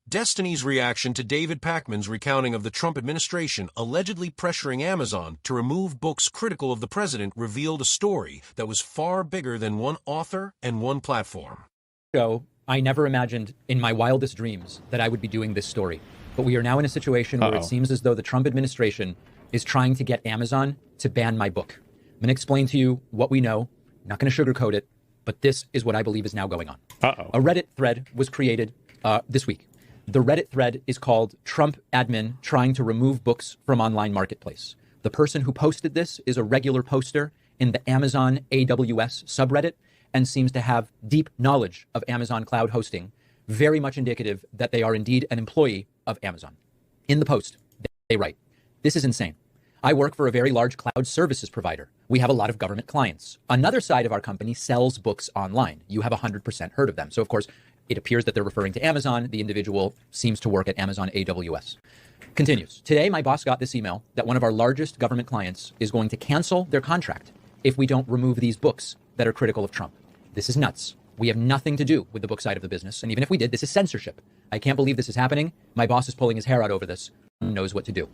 Destiny's reaction to David Packman's recounting of the Trump administration allegedly pressuring Amazon to remove books critical of the president revealed a story that was far bigger than one author and one platform. I never imagined in my wildest dreams that I would be doing this story. But we are now in a situation where it seems as though the Trump administration is trying to get Amazon to ban my book. I'm going to explain to you what we know. I'm not going to sugarcoat it, but this is what I believe is now going on. A Reddit thread was created this week. The Reddit thread is called Trump Admin Trying to Remove Books from Online Marketplace. The person who posted this is a regular poster in the Amazon AWS subreddit and seems to have deep knowledge of Amazon cloud hosting, very much indicative that they are indeed an employee of Amazon. In the post, they write, "This is insane. I work for a very large cloud services provider. We have a lot of government clients. Another side of our company sells books online. You have 100% heard of them." So, of course, it appears that they're referring to Amazon. The individual seems to work at Amazon AWS. Continues. "Today, my boss got this email that one of our largest government clients is going to cancel their contract if we don't remove these books that are critical of Trump. This is nuts. We have nothing to do with the book side of the business. And even if we did, this is censorship. I can't believe this is happening. My boss is pulling his hair out over this. Who knows what to do?"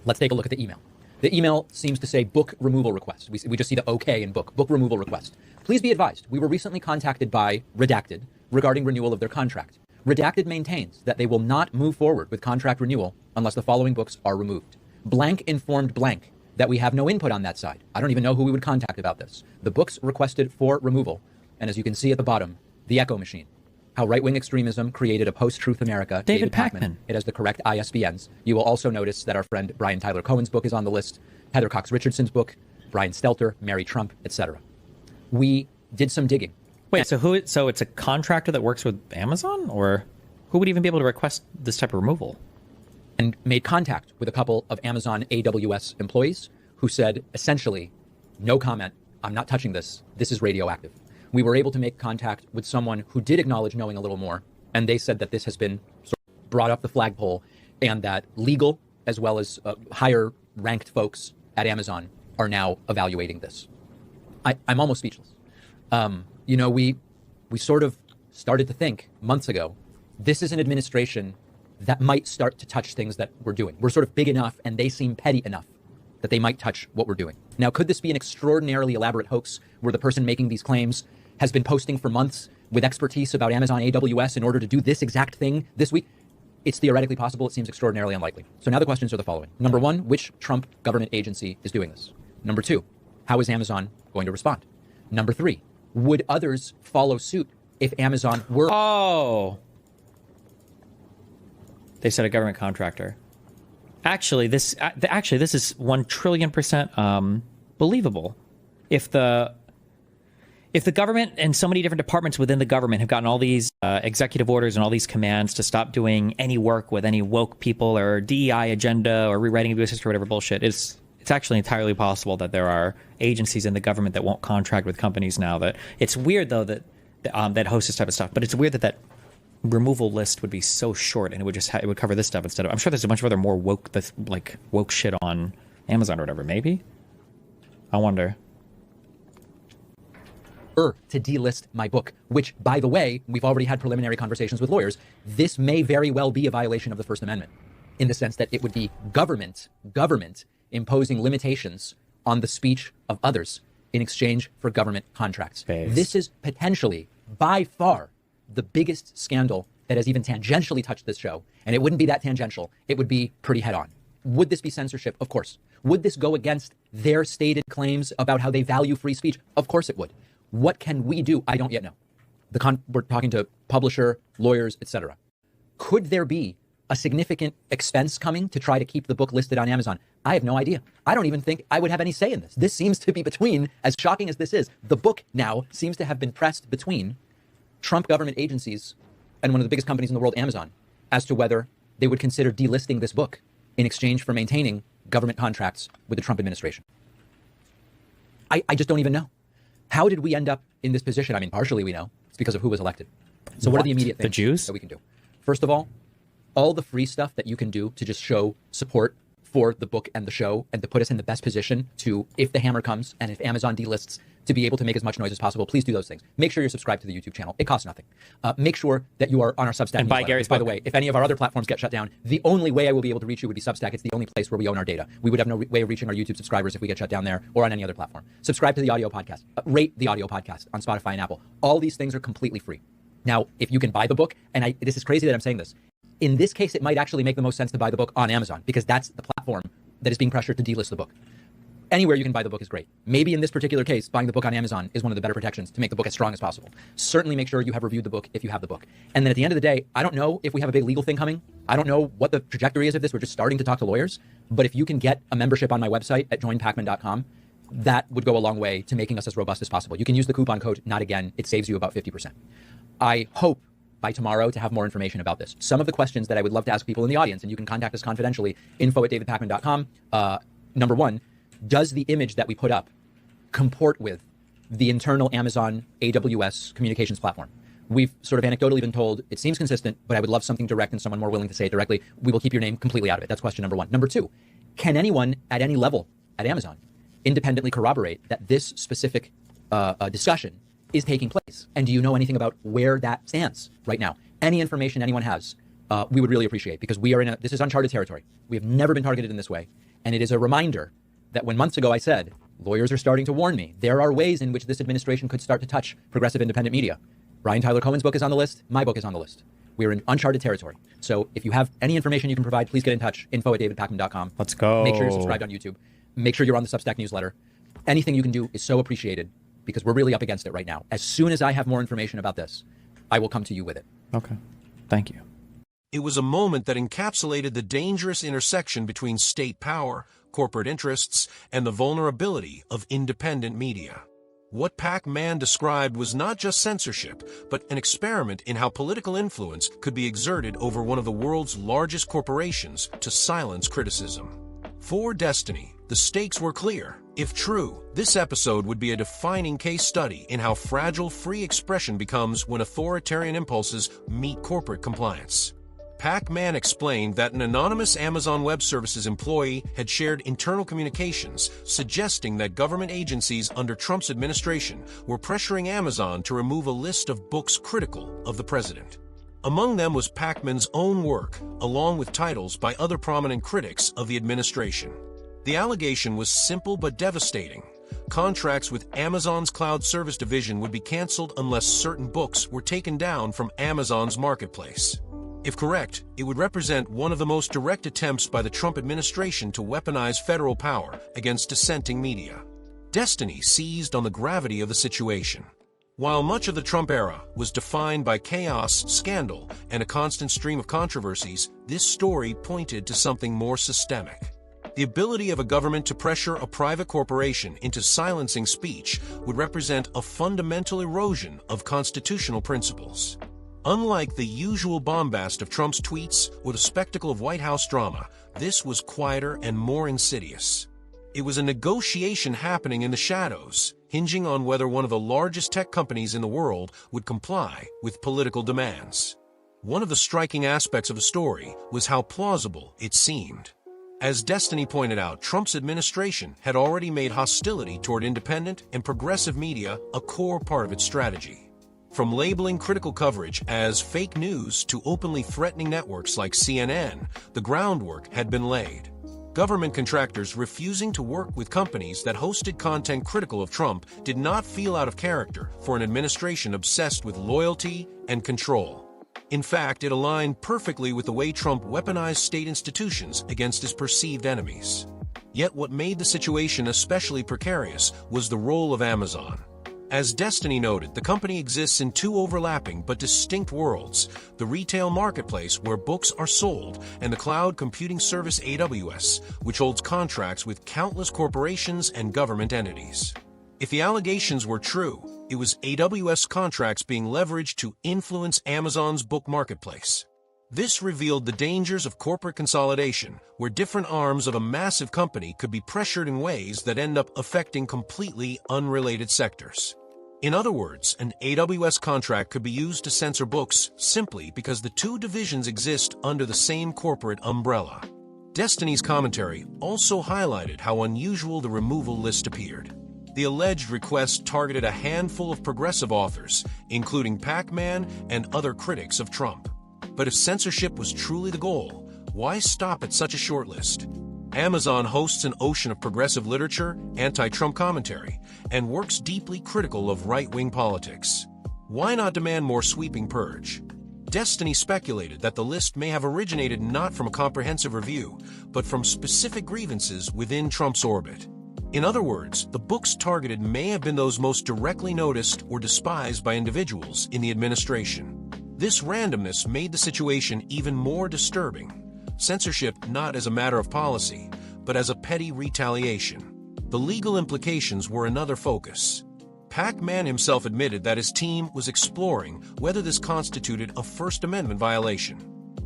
Let's take a look at the email. The email seems to say book removal request. We just see the OK in book removal request. "Please be advised, we were recently contacted by Redacted regarding renewal of their contract. Redacted maintains that they will not move forward with contract renewal unless the following books are removed. Blank informed blank that we have no input on that side. I don't even know who we would contact about this. The books requested for removal. And as you can see at the bottom, the echo machine. How right-wing extremism created a post-truth America. David Packman. It has the correct ISBNs. You will also notice that our friend Brian Tyler Cohen's book is on the list, Heather Cox Richardson's book, Brian Stelter, Mary Trump, etc. We did some digging. Wait, so it's a contractor that works with Amazon, or who would even be able to request this type of removal? And made contact with a couple of Amazon AWS employees who said, essentially, no comment. I'm not touching this. This is radioactive. We were able to make contact with someone who did acknowledge knowing a little more, and they said that this has been sort of brought up the flagpole and that legal as well as higher ranked folks at Amazon are now evaluating this. I'm almost speechless. We sort of started to think months ago, this is an administration that might start to touch things that we're doing. We're sort of big enough and they seem petty enough that they might touch what we're doing. Now, could this be an extraordinarily elaborate hoax where the person making these claims has been posting for months with expertise about Amazon AWS in order to do this exact thing this week? It's theoretically possible. It seems extraordinarily unlikely. So now the questions are the following. Number one, which Trump government agency is doing this? Number two, how is Amazon going to respond? Number three, would others follow suit if Amazon were... Oh. They said a government contractor. Actually, this is 1 trillion % believable. If the government and so many different departments within the government have gotten all these executive orders and all these commands to stop doing any work with any woke people or DEI agenda or rewriting U.S. history or whatever bullshit, it's actually entirely possible that there are agencies in the government that won't contract with companies now. That it's weird though that host this type of stuff, but it's weird that removal list would be so short and it would just it would cover this stuff instead of. I'm sure there's a bunch of other more woke shit on Amazon or whatever. Maybe. I wonder. To delist my book, which, by the way, we've already had preliminary conversations with lawyers. This may very well be a violation of the First Amendment in the sense that it would be government imposing limitations on the speech of others in exchange for government contracts. This is potentially, by far, the biggest scandal that has even tangentially touched this show. And it wouldn't be that tangential. It would be pretty head on. Would this be censorship? Of course. Would this go against their stated claims about how they value free speech? Of course it would. What can we do? I don't yet know. We're talking to publisher, lawyers, etc. Could there be a significant expense coming to try to keep the book listed on Amazon? I have no idea. I don't even think I would have any say in this. This seems to be between, as shocking as this is, the book now seems to have been pressed between Trump government agencies and one of the biggest companies in the world, Amazon, as to whether they would consider delisting this book in exchange for maintaining government contracts with the Trump administration. I just don't even know. How did we end up in this position? I mean, partially we know. It's because of who was elected. So what are the immediate things that we can do? First of all the free stuff that you can do to just show support for the book and the show, and to put us in the best position to, if the hammer comes and if Amazon delists, to be able to make as much noise as possible. Please do those things. Make sure you're subscribed to the YouTube channel. It costs nothing. Make sure that you are on our Substack and buy newsletter. Gary's By book. the way, if any of our other platforms get shut down, the only way I will be able to reach you would be Substack. It's the only place where we own our data. We would have no way of reaching our YouTube subscribers if we get shut down there or on any other platform. Subscribe to the audio podcast. Rate the audio podcast on Spotify and Apple. All these things are completely free. Now, if you can buy the book, and this is crazy that I'm saying this, in this case, it might actually make the most sense to buy the book on Amazon, because that's the platform that is being pressured to delist the book. Anywhere you can buy the book is great. Maybe in this particular case, buying the book on Amazon is one of the better protections to make the book as strong as possible. Certainly make sure you have reviewed the book if you have the book. And then at the end of the day, I don't know if we have a big legal thing coming. I don't know what the trajectory is of this. We're just starting to talk to lawyers. But if you can get a membership on my website at joinpackman.com, that would go a long way to making us as robust as possible. You can use the coupon code NOTAGAIN. It saves you about 50%. I hope by tomorrow to have more information about this. Some of the questions that I would love to ask people in the audience, and you can contact us confidentially, info@davidpackman.com. Number one, does the image that we put up comport with the internal Amazon AWS communications platform? We've sort of anecdotally been told it seems consistent, but I would love something direct and someone more willing to say it directly. We will keep your name completely out of it. That's question number one. Number two, can anyone at any level at Amazon independently corroborate that this specific discussion is taking place? And do you know anything about where that stands right now? Any information anyone has, we would really appreciate, because we are this is uncharted territory. We have never been targeted in this way. And it is a reminder that when months ago I said, lawyers are starting to warn me, there are ways in which this administration could start to touch progressive independent media. Brian Tyler Cohen's book is on the list. My book is on the list. We are in uncharted territory. So if you have any information you can provide, please get in touch. info@davidpackman.com. Let's go. Make sure you're subscribed on YouTube. Make sure you're on the Substack newsletter. Anything you can do is so appreciated, because we're really up against it right now. As soon as I have more information about this, I will come to you with it. Okay. Thank you. It was a moment that encapsulated the dangerous intersection between state power, corporate interests, and the vulnerability of independent media. What Packman described was not just censorship, but an experiment in how political influence could be exerted over one of the world's largest corporations to silence criticism. For Destiny, the stakes were clear. If true, this episode would be a defining case study in how fragile free expression becomes when authoritarian impulses meet corporate compliance. Packman explained that an anonymous Amazon Web Services employee had shared internal communications suggesting that government agencies under Trump's administration were pressuring Amazon to remove a list of books critical of the president. Among them was Packman's own work, along with titles by other prominent critics of the administration. The allegation was simple but devastating. Contracts with Amazon's cloud service division would be canceled unless certain books were taken down from Amazon's marketplace. If correct, it would represent one of the most direct attempts by the Trump administration to weaponize federal power against dissenting media. Destiny seized on the gravity of the situation. While much of the Trump era was defined by chaos, scandal, and a constant stream of controversies, this story pointed to something more systemic. The ability of a government to pressure a private corporation into silencing speech would represent a fundamental erosion of constitutional principles. Unlike the usual bombast of Trump's tweets or the spectacle of White House drama, this was quieter and more insidious. It was a negotiation happening in the shadows, hinging on whether one of the largest tech companies in the world would comply with political demands. One of the striking aspects of the story was how plausible it seemed. As Destiny pointed out, Trump's administration had already made hostility toward independent and progressive media a core part of its strategy. From labeling critical coverage as fake news to openly threatening networks like CNN, the groundwork had been laid. Government contractors refusing to work with companies that hosted content critical of Trump did not feel out of character for an administration obsessed with loyalty and control. In fact, it aligned perfectly with the way Trump weaponized state institutions against his perceived enemies. Yet what made the situation especially precarious was the role of Amazon. As Destiny noted, the company exists in two overlapping but distinct worlds: the retail marketplace where books are sold, and the cloud computing service AWS, which holds contracts with countless corporations and government entities. If the allegations were true, it was AWS contracts being leveraged to influence Amazon's book marketplace. This revealed the dangers of corporate consolidation, where different arms of a massive company could be pressured in ways that end up affecting completely unrelated sectors. In other words, an AWS contract could be used to censor books simply because the two divisions exist under the same corporate umbrella. Destiny's commentary also highlighted how unusual the removal list appeared. The alleged request targeted a handful of progressive authors, including Packman and other critics of Trump. But if censorship was truly the goal, why stop at such a short list? Amazon hosts an ocean of progressive literature, anti-Trump commentary, and works deeply critical of right-wing politics. Why not demand more sweeping purge? Destiny speculated that the list may have originated not from a comprehensive review, but from specific grievances within Trump's orbit. In other words, the books targeted may have been those most directly noticed or despised by individuals in the administration. This randomness made the situation even more disturbing. Censorship not as a matter of policy, but as a petty retaliation. The legal implications were another focus. Packman himself admitted that his team was exploring whether this constituted a First Amendment violation.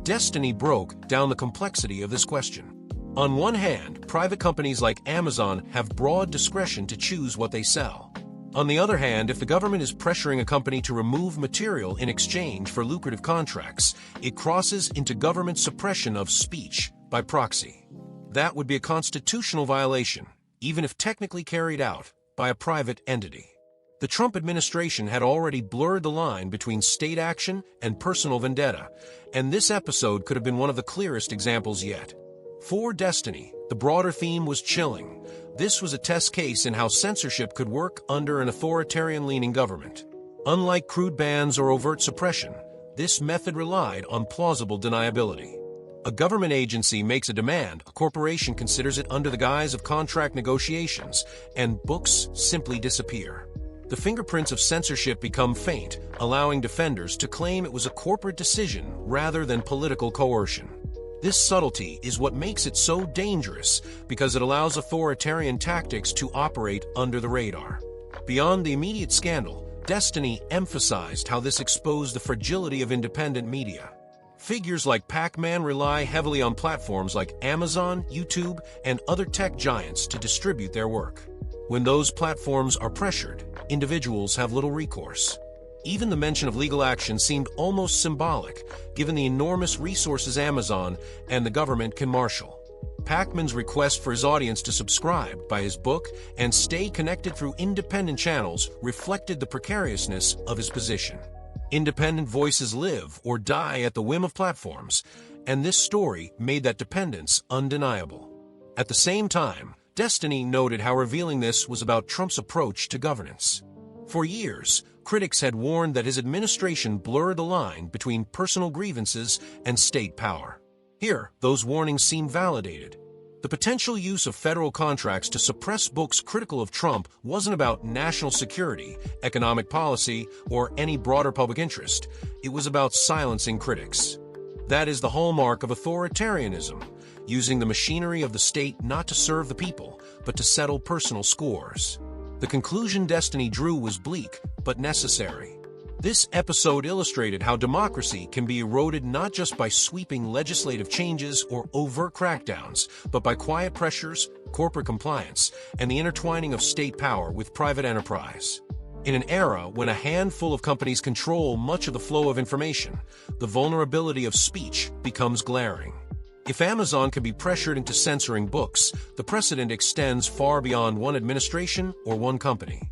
Destiny broke down the complexity of this question. On one hand, private companies like Amazon have broad discretion to choose what they sell. On the other hand, if the government is pressuring a company to remove material in exchange for lucrative contracts, it crosses into government suppression of speech by proxy. That would be a constitutional violation, even if technically carried out by a private entity. The Trump administration had already blurred the line between state action and personal vendetta, and this episode could have been one of the clearest examples yet. For Destiny, the broader theme was chilling. This was a test case in how censorship could work under an authoritarian-leaning government. Unlike crude bans or overt suppression, this method relied on plausible deniability. A government agency makes a demand, a corporation considers it under the guise of contract negotiations, and books simply disappear. The fingerprints of censorship become faint, allowing defenders to claim it was a corporate decision rather than political coercion. This subtlety is what makes it so dangerous because it allows authoritarian tactics to operate under the radar. Beyond the immediate scandal, Destiny emphasized how this exposed the fragility of independent media. Figures like Packman rely heavily on platforms like Amazon, YouTube, and other tech giants to distribute their work. When those platforms are pressured, individuals have little recourse. Even the mention of legal action seemed almost symbolic, given the enormous resources Amazon and the government can marshal. Packman's request for his audience to subscribe, buy his book, and stay connected through independent channels reflected the precariousness of his position. Independent voices live or die at the whim of platforms, and this story made that dependence undeniable. At the same time, Destiny noted how revealing this was about Trump's approach to governance. For years, critics had warned that his administration blurred the line between personal grievances and state power. Here, those warnings seem validated. The potential use of federal contracts to suppress books critical of Trump wasn't about national security, economic policy, or any broader public interest. It was about silencing critics. That is the hallmark of authoritarianism, using the machinery of the state not to serve the people, but to settle personal scores. The conclusion Destiny drew was bleak, but necessary. This episode illustrated how democracy can be eroded not just by sweeping legislative changes or overt crackdowns, but by quiet pressures, corporate compliance, and the intertwining of state power with private enterprise. In an era when a handful of companies control much of the flow of information, the vulnerability of speech becomes glaring. If Amazon can be pressured into censoring books, the precedent extends far beyond one administration or one company.